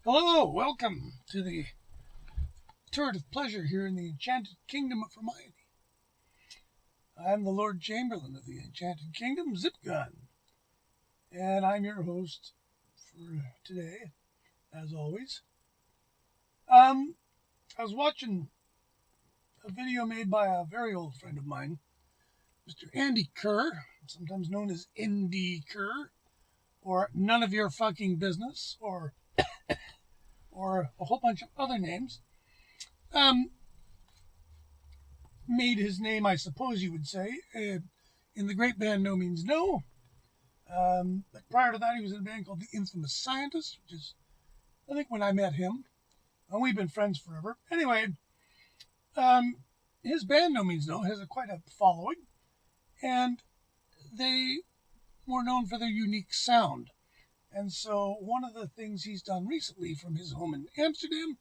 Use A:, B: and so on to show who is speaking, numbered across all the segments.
A: Hello, welcome to the turret of pleasure here in the Enchanted Kingdom of Hermione. I'm the Lord Chamberlain of the Enchanted Kingdom, Zip Gun, and I'm your host for today, as always. I was watching a video made by a very old friend of mine, Mr. Andy Kerr, sometimes known as Andy Kerr, or None of Your Fucking Business, or a whole bunch of other names. Made his name, I suppose you would say, in the great band No Means No. But prior to that, he was in a band called The Infamous Scientist, which is, I think, when I met him. And we've been friends forever. Anyway, his band No Means No has quite a following, and they were known for their unique sound. And so one of the things he's done recently from his home in Amsterdam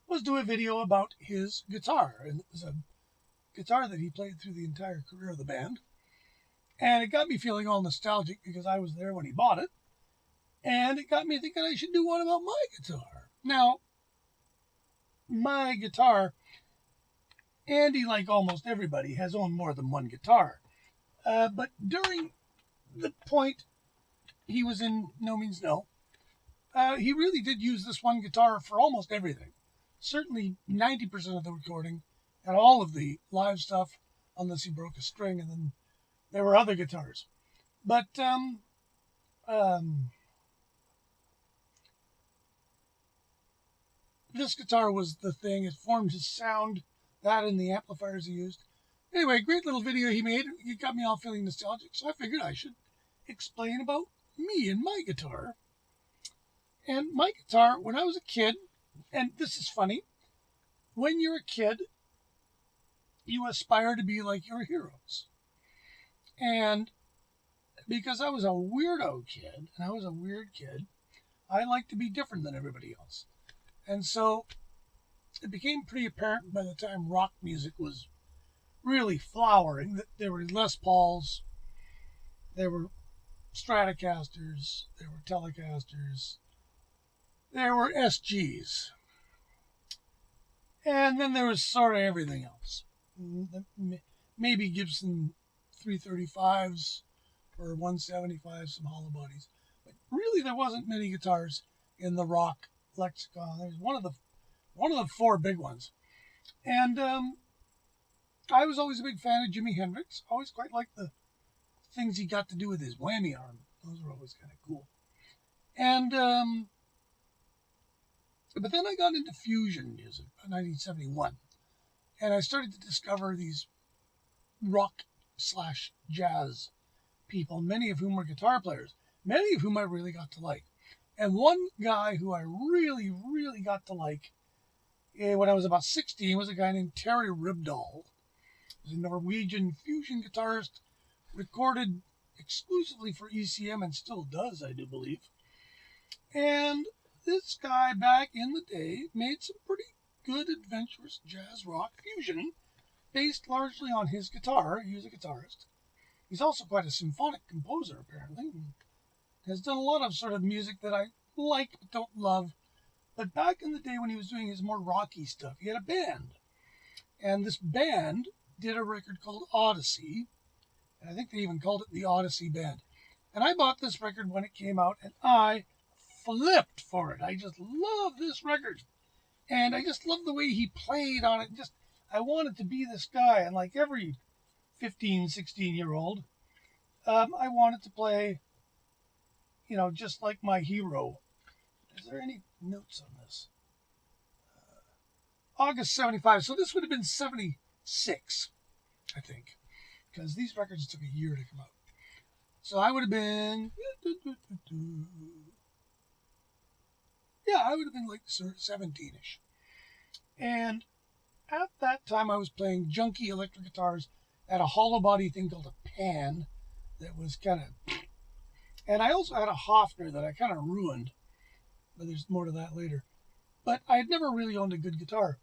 A: was do a video about his guitar. And it was a guitar that he played through the entire career of the band. And it got me feeling all nostalgic because I was there when he bought it. And it got me thinking I should do one about my guitar. Now, my guitar, Andy, like almost everybody, has owned more than one guitar. But during the point he was in No Means No, he really did use this one guitar for almost everything. Certainly 90% of the recording and all of the live stuff, unless he broke a string, and then there were other guitars. But this guitar was the thing. It formed his sound, that and the amplifiers he used. Anyway, great little video he made. It got me all feeling nostalgic, so I figured I should explain about me and my guitar. And my guitar, when I was a kid, and this is funny, when you're a kid, you aspire to be like your heroes. And because I was a weirdo kid, and I was a weird kid, I liked to be different than everybody else. And so it became pretty apparent by the time rock music was really flowering that there were Les Pauls, there were Stratocasters, there were Telecasters, there were SGs, and then there was sort of everything else. Maybe Gibson 335s or 175s, some hollow bodies, but really there wasn't many guitars in the rock lexicon. There's one of the four big ones, and I was always a big fan of Jimi Hendrix. Always quite liked the things he got to do with his whammy arm. Those were always kind of cool. And but then I got into fusion music in 1971, and I started to discover these rock/jazz people, many of whom were guitar players, many of whom I really got to like. And one guy who I really, really got to like when I was about 16 was a guy named Terry Ribdahl. He was a Norwegian fusion guitarist, recorded exclusively for ECM and still does, I do believe. And this guy back in the day made some pretty good adventurous jazz rock fusion based largely on his guitar. He was a guitarist. He's also quite a symphonic composer, apparently, and has done a lot of sort of music that I like but don't love. But back in the day when he was doing his more rocky stuff, he had a band. And this band did a record called Odyssey. And I think they even called it the Odyssey Band. And I bought this record when it came out, and I flipped for it. I just love this record. And I just love the way he played on it. I wanted to be this guy. And like every 15, 16-year-old, I wanted to play, just like my hero. Is there any notes on this? August 75. So this would have been 76, I think, because these records took a year to come out. So I would have been, I would have been like 17-ish. And at that time, I was playing junky electric guitars at a hollow body thing called a Pan that was kind of, and I also had a Hofner that I kind of ruined, but there's more to that later. But I had never really owned a good guitar.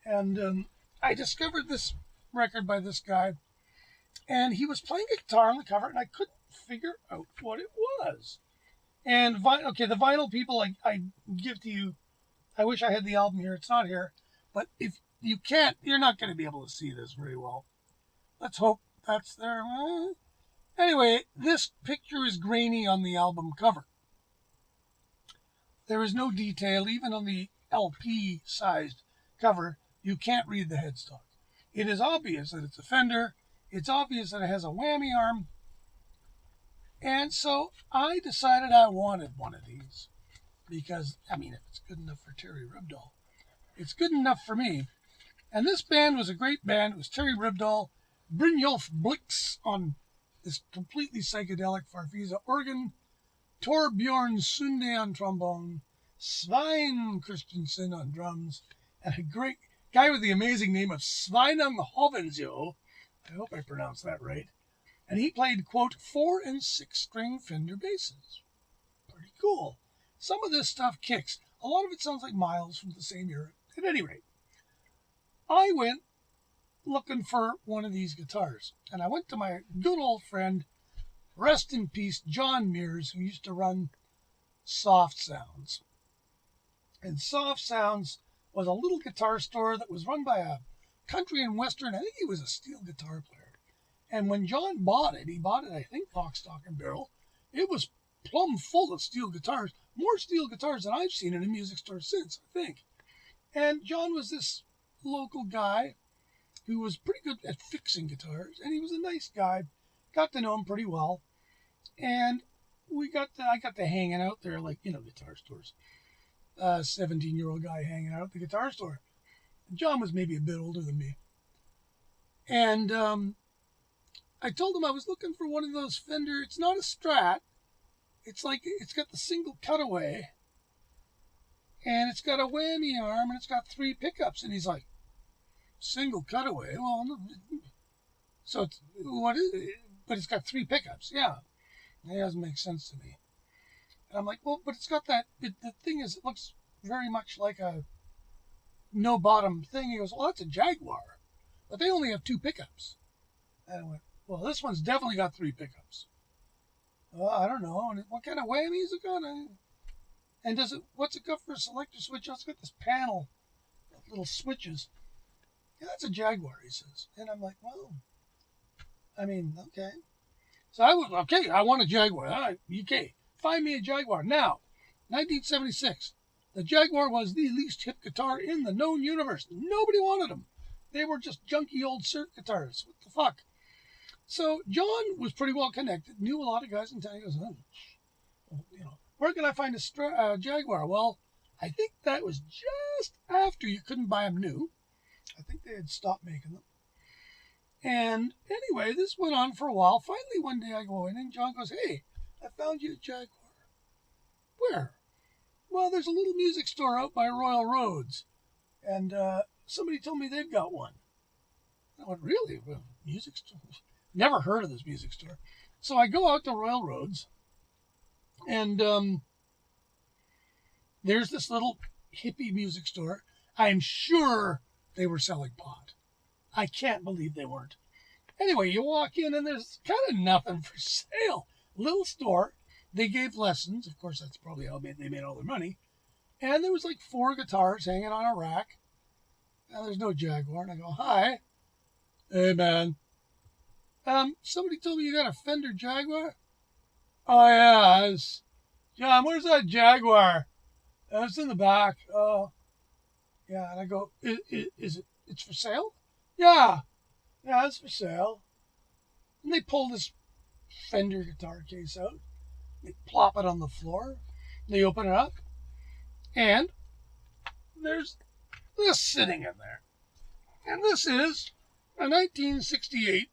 A: And I discovered this record by this guy, and he was playing a guitar on the cover, and I couldn't figure out what it was. And the vinyl people, I give to you I wish I had the album here. It's not here. But if you can't, you're not going to be able to see this very well. Let's hope that's there. Anyway, this picture is grainy on the album cover. There is no detail, even on the LP-sized cover. You can't read the headstock. It is obvious that it's a Fender. It's obvious that it has a whammy arm. And so I decided I wanted one of these. Because, I mean, if it's good enough for Terry Ribdall, it's good enough for me. And this band was a great band. It was Terry Ribdall, Brynjolf Blix on this completely psychedelic Farfisa organ, Torbjorn Sunde on trombone, Svein Christensen on drums, and a great guy with the amazing name of Sveinung Hovensjo. I hope I pronounced that right. And he played, quote, 4- and 6-string Fender basses. Pretty cool. Some of this stuff kicks. A lot of it sounds like Miles from the same era. At any rate, I went looking for one of these guitars. And I went to my good old friend, rest in peace, John Mears, who used to run Soft Sounds. And Soft Sounds was a little guitar store that was run by a country and western, I think he was a steel guitar player. And when John bought it, he bought it, I think, lock, stock, and barrel. It was plumb full of steel guitars, more steel guitars than I've seen in a music store since, I think. And John was this local guy who was pretty good at fixing guitars, and he was a nice guy. Got to know him pretty well. And I got to hanging out there like, guitar stores. 17-year-old guy hanging out at the guitar store. John was maybe a bit older than me. And I told him I was looking for one of those Fender. It's not a Strat. It's got the single cutaway. And it's got a whammy arm, and it's got 3 pickups. And he's like, single cutaway? Well, no. So what is it? But it's got 3 pickups. Yeah. That doesn't make sense to me. And I'm like, well, but it's got that. The thing is, it looks very much like a no bottom thing. He goes, well, that's a Jaguar. But they only have 2 pickups. And I went, well, this one's definitely got 3 pickups. Well, I don't know. And what kind of whammy is it got? And what's it got for a selector switch? Oh, it's got this panel, little switches. Yeah, that's a Jaguar, he says. And I'm like, well, I mean, okay. So I want a Jaguar. All right, okay. Find me a Jaguar. Now, 1976. The Jaguar was the least hip guitar in the known universe. Nobody wanted them. They were just junky old surf guitars. What the fuck? So John was pretty well connected, knew a lot of guys in town. He goes, where can I find a Jaguar? Well, I think that was just after you couldn't buy them new. I think they had stopped making them. And anyway, this went on for a while. Finally, one day I go in and John goes, hey, I found you a Jaguar. Where? Well, there's a little music store out by Royal Roads. And somebody told me they've got one. I went, really? Well, music store? Never heard of this music store. So I go out to Royal Roads. And there's this little hippie music store. I'm sure they were selling pot. I can't believe they weren't. Anyway, you walk in and there's kind of nothing for sale. Little store. They gave lessons. Of course, that's probably how they made all their money. And there was like 4 guitars hanging on a rack. Now there's no Jaguar. And I go, hi. Hey, man. Somebody told me you got a Fender Jaguar? Oh, yeah. John, where's that Jaguar? It's in the back. Oh. Yeah, and I go, it's for sale? Yeah, it's for sale. And they pull this Fender guitar case out. They plop it on the floor. They open it up. And there's this sitting in there. And this is a 1968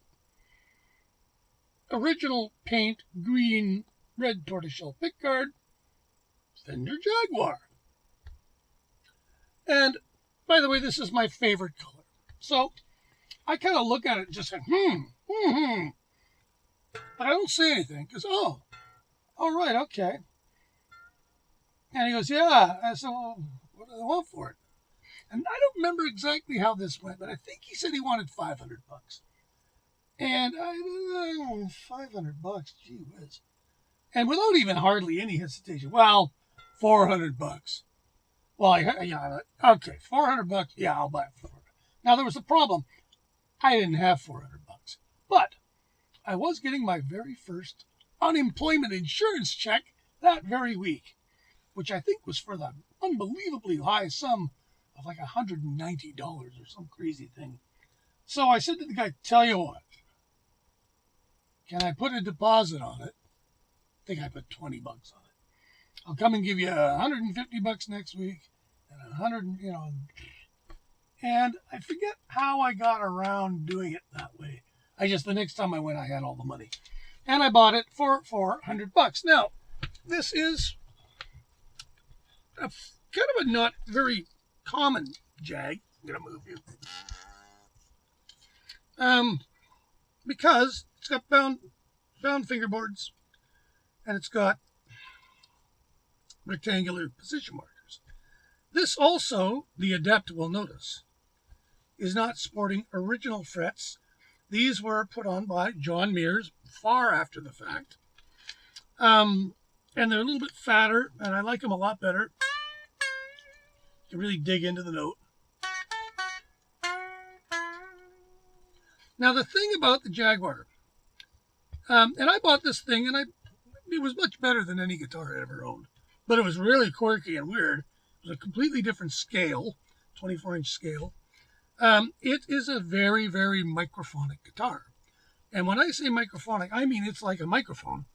A: original paint green red tortoiseshell pickguard Fender Jaguar. And by the way, this is my favorite color. So I kind of look at it and just say, But I don't say anything because, all right, okay. And he goes, yeah. I said, well, what do they want for it? And I don't remember exactly how this went, but I think he said he wanted $500. And I, $500, gee whiz. And without even hardly any hesitation, well, $400. Well, yeah, okay, 400 bucks. Yeah, I'll buy it for 400. Now there was a problem. I didn't have 400 bucks, but I was getting my very first unemployment insurance check that very week, which I think was for the unbelievably high sum of like $190 or some crazy thing. So I said to the guy, tell you what, can I put a deposit on it? I think I put 20 bucks on it. I'll come and give you 150 bucks next week and 100, and I forget how I got around doing it that way. The next time I went, I had all the money. And I bought it for 400 bucks. Now, this is kind of a not very common Jag. I'm going to move you. Because it's got bound fingerboards and it's got rectangular position markers. This also, the Adept will notice, is not sporting original frets. These were put on by John Mears far after the fact. And they're a little bit fatter, and I like them a lot better. You really dig into the note. Now, the thing about the Jaguar, and I bought this thing, and it was much better than any guitar I ever owned. But it was really quirky and weird. It was a completely different scale, 24-inch scale. It is a very, very microphonic guitar. And when I say microphonic, I mean it's like a microphone.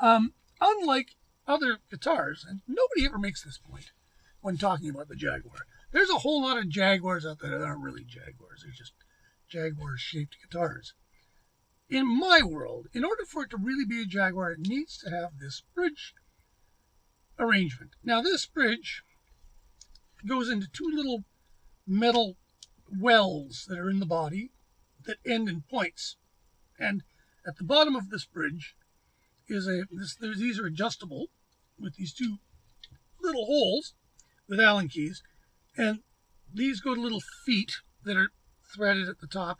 A: Unlike other guitars, and nobody ever makes this point when talking about the Jaguar. There's a whole lot of Jaguars out there that aren't really Jaguars. They're just Jaguar-shaped guitars. In my world, in order for it to really be a Jaguar, it needs to have this bridge arrangement. Now, this bridge goes into two little metal wells that are in the body that end in points. And at the bottom of this bridge is these are adjustable with these two little holes with Allen keys. And these go to little feet that are threaded at the top,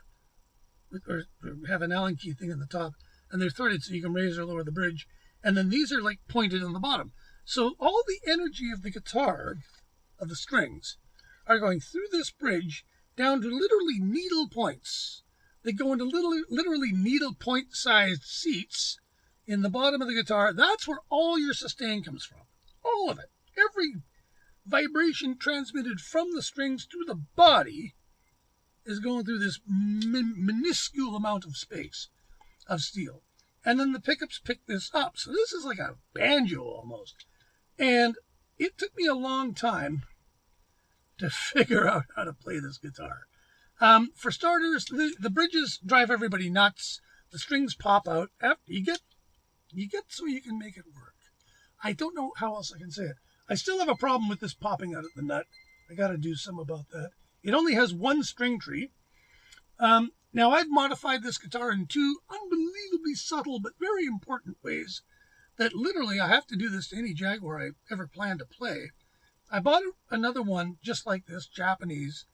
A: or have an Allen key thing at the top, and they're threaded so you can raise or lower the bridge. And then these are like pointed on the bottom. So all the energy of the guitar, of the strings, are going through this bridge down to literally needle points. They go into literally needle point sized seats in the bottom of the guitar. That's where all your sustain comes from. All of it. Every vibration transmitted from the strings to the body is going through this minuscule amount of space of steel. And then the pickups pick this up. So this is like a banjo almost. And it took me a long time to figure out how to play this guitar. For starters, the bridges drive everybody nuts. The strings pop out. After you get so you can make it work. I don't know how else I can say it. I still have a problem with this popping out at the nut. I got to do some about that. It only has one string tree. Now, I've modified this guitar in two unbelievably subtle but very important ways that literally I have to do this to any Jaguar I ever plan to play. I bought another one just like this, Japanese,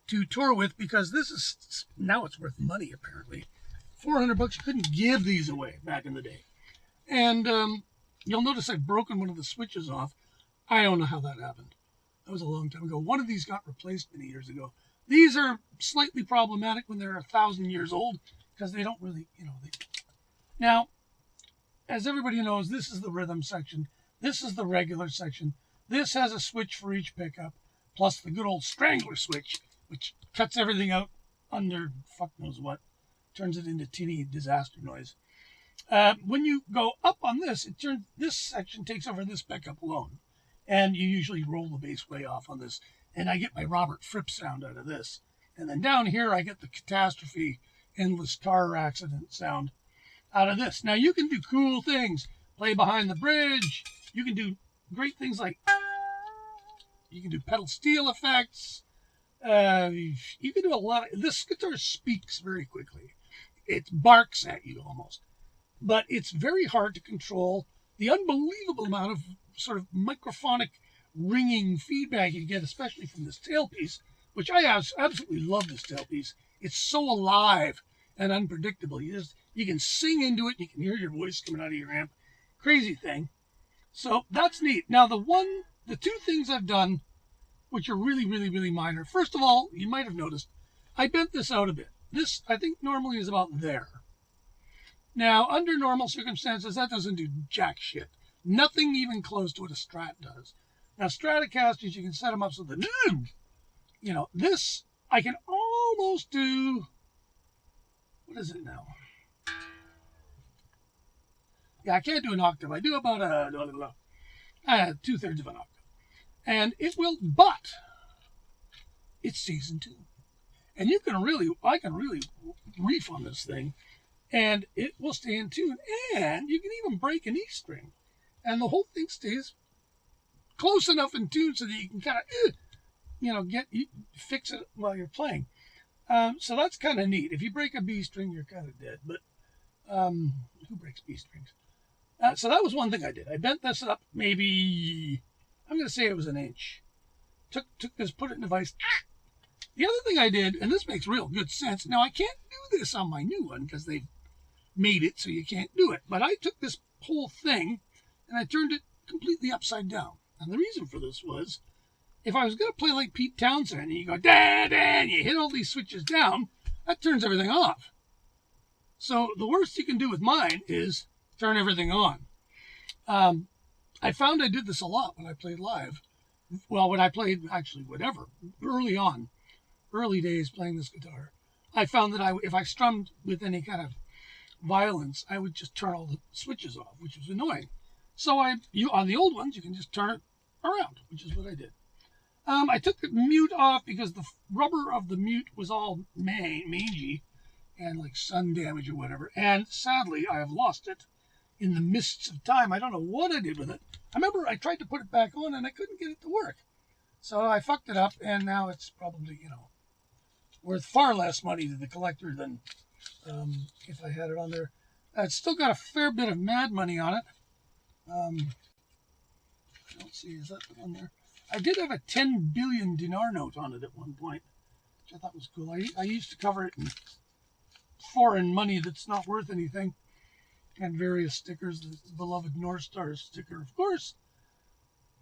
A: to tour with because this is, now it's worth money apparently. 400 bucks, you couldn't give these away back in the day. And you'll notice I've broken one of the switches off. I don't know how that happened. That was a long time ago. One of these got replaced many years ago. These are slightly problematic when they're 1,000 years old because they don't really, Now, as everybody knows, this is the rhythm section. This is the regular section. This has a switch for each pickup, plus the good old strangler switch, which cuts everything out under fuck knows what, turns it into tinny disaster noise. When you go up on this, this section takes over this pickup alone. And you usually roll the bass way off on this. And I get my Robert Fripp sound out of this. And then down here, I get the catastrophe, endless car accident sound out of this. Now, you can do cool things. Play behind the bridge. You can do great things like, you can do pedal steel effects. You can do a lot of, this guitar speaks very quickly. It barks at you almost. But it's very hard to control the unbelievable amount of sort of microphonic ringing feedback you get, especially from this tailpiece, which I absolutely love this tailpiece. It's so alive and unpredictable. You can sing into it. You can hear your voice coming out of your amp. Crazy thing. So that's neat. Now, the two things I've done which are really, really, really minor. First of all, you might have noticed, I bent this out a bit. This, I think, normally is about there. Now, under normal circumstances, that doesn't do jack shit. Nothing even close to what a Strat does. Now, Stratocasters, you can set them up so that, you know, this, I can almost do, what is it now? Yeah, I can't do an octave. I do about a 2/3 of an octave. And it will, but it stays in tune. And you can really, I can really reef on this thing, and it will stay in tune. And you can even break an E string, and the whole thing stays close enough in tune so that you can kind of, you know, fix it while you're playing. So that's kind of neat. If you break a B string, you're kind of dead. But who breaks B strings? So that was one thing I did. I bent this up maybe, I'm going to say it was an inch. Took this, put it in the vise. The other thing I did, and this makes real good sense. Now, I can't do this on my new one because they've made it so you can't do it. But I took this whole thing and I turned it completely upside down. And the reason for this was, if I was going to play like Pete Townsend and you go, da, da, and you hit all these switches down, that turns everything off. So the worst you can do with mine is turn everything on. I found I did this a lot when I played live. Well, when I played, actually, whatever, early days playing this guitar, I found that if I strummed with any kind of violence, I would just turn all the switches off, which was annoying. So on the old ones, you can just turn it around, which is what I did. I took the mute off because the rubber of the mute was all mangy and like sun damage or whatever. And sadly, I have lost it in the mists of time. I don't know what I did with it. I remember I tried to put it back on and I couldn't get it to work. So I fucked it up, and now it's probably, you know, worth far less money to the collector than if I had it on there. It's still got a fair bit of mad money on it. Let's see, is that the one there? I did have a 10 billion dinar note on it at one point, which I thought was cool. I used to cover it in foreign money that's not worth anything, and various stickers, the beloved North Star sticker, of course.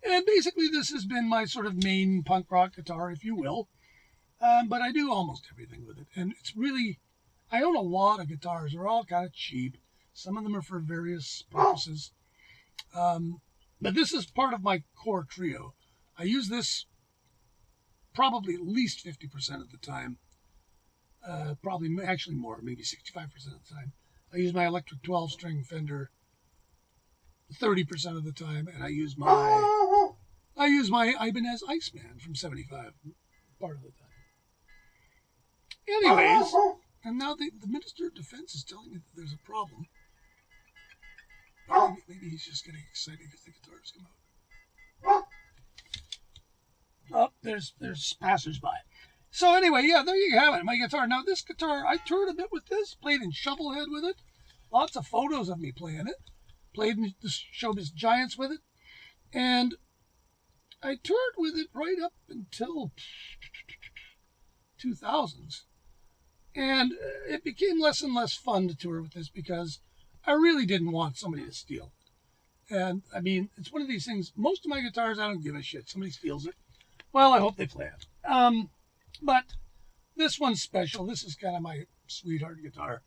A: And basically this has been my sort of main punk rock guitar, if you will. But I do almost everything with it. And it's really, I own a lot of guitars. They're all kind of cheap. Some of them are for various purposes. But this is part of my core trio. I use this probably at least 50% of the time. Probably actually more, maybe 65% of the time. I use my electric 12-string Fender 30% of the time, and I use my Ibanez Iceman from 75 part of the time. Anyways, and now the Minister of Defense is telling me that there's a problem. Maybe he's just getting excited because the guitars come out. Oh, there's passers-by. So anyway, yeah, there you have it, my guitar. Now this guitar, I toured a bit with this, played in Shovelhead with it. Lots of photos of me playing it. Played in the Showbiz Giants with it. And I toured with it right up until 2000s. And it became less and less fun to tour with this because I really didn't want somebody to steal it. And, I mean, it's one of these things, most of my guitars, I don't give a shit. Somebody steals it. Well, I hope they play it. But this one's special. This is kind of my sweetheart guitar.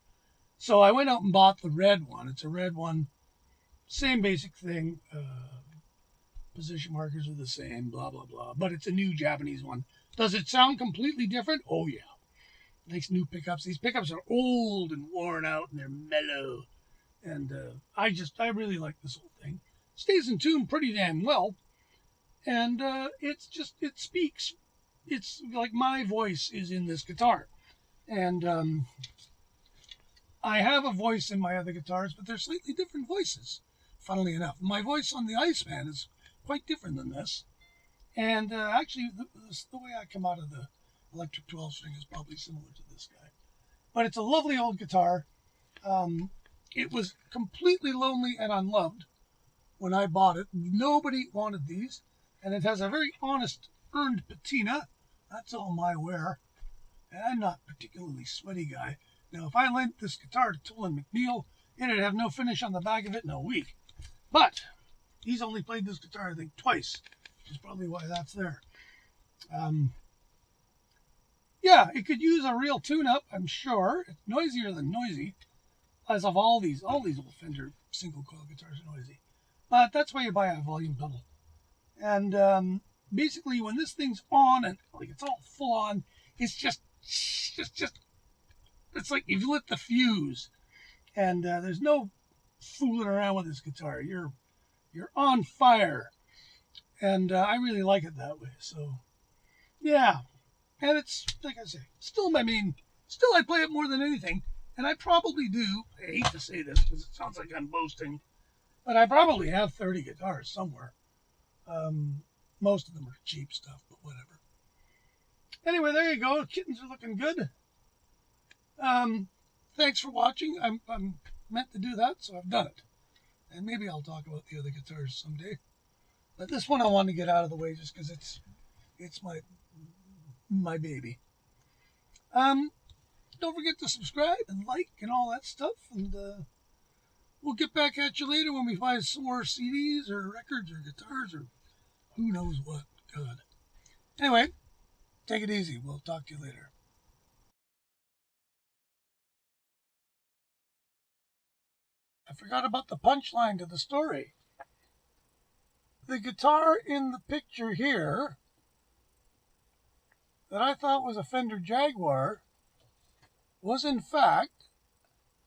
A: So I went out and bought the red one. It's a red one. Same basic thing. Position markers are the same, blah, blah, blah. But it's a new Japanese one. Does it sound completely different? Oh, yeah. Nice new pickups. These pickups are old and worn out, and they're mellow. And I really like this whole thing. Stays in tune pretty damn well. And it speaks. It's like my voice is in this guitar. And I have a voice in my other guitars, but they're slightly different voices, funnily enough. My voice on the Iceman is quite different than this. And actually, the way I come out of the electric 12-string is probably similar to this guy. But it's a lovely old guitar. It was completely lonely and unloved when I bought it. Nobody wanted these. And it has a very honest, earned patina. That's all my wear. And I'm not a particularly sweaty guy. Now, if I lent this guitar to Tool and McNeil, it'd have no finish on the back of it in a week. But he's only played this guitar, I think, twice, which is probably why that's there. Yeah, it could use a real tune-up, I'm sure. It's noisier than noisy, as of all these old Fender single coil guitars are noisy. But that's why you buy a volume pedal. And basically, when this thing's on and like it's all full on, it's just it's like you've lit the fuse, and there's no fooling around with this guitar. You're on fire, and I really like it that way. So yeah, and it's like I say, still my main. Still, I play it more than anything, and I probably do. I hate to say this because it sounds like I'm boasting, but I probably have 30 guitars somewhere. Most of them are cheap stuff, but whatever. Anyway, there you go. Kittens are looking good. Thanks for watching. I'm meant to do that, so I've done it. And maybe I'll talk about the other guitars someday. But this one I want to get out of the way just because it's my baby. Don't forget to subscribe and like and all that stuff. And we'll get back at you later when we find some more CDs or records or guitars or who knows what. God. Anyway, take it easy. We'll talk to you later. I forgot about the punchline to the story. The guitar in the picture here that I thought was a Fender Jaguar was in fact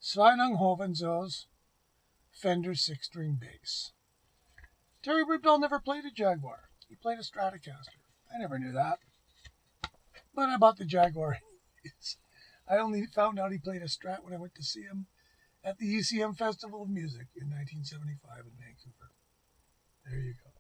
A: Sveinung Hovensø's Fender 6-string bass. Terry Ribdell never played a Jaguar. He played a Stratocaster. I never knew that. But I bought the Jaguar. I only found out he played a Strat when I went to see him at the ECM Festival of Music in 1975 in Vancouver. There you go.